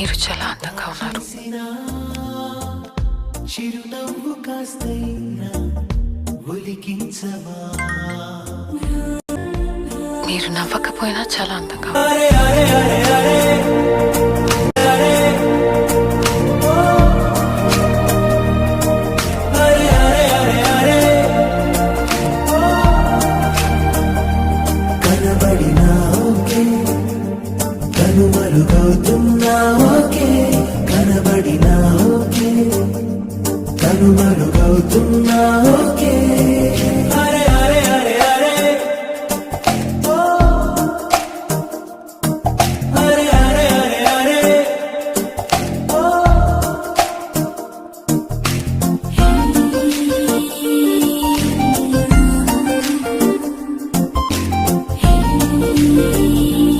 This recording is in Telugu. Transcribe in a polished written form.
మీరు చాలా అందంగా ఉన్నారు. చిరునవ్వు కాస్తైనా ఒలికించవా మీరు నవ్వకపోయినా చాలా అందంగా కనబడినా ఓకే కనుమరుగవుతున్నా ఓకే కనబడినా ఓకే కనుమరుగవుతున్నా ఓకే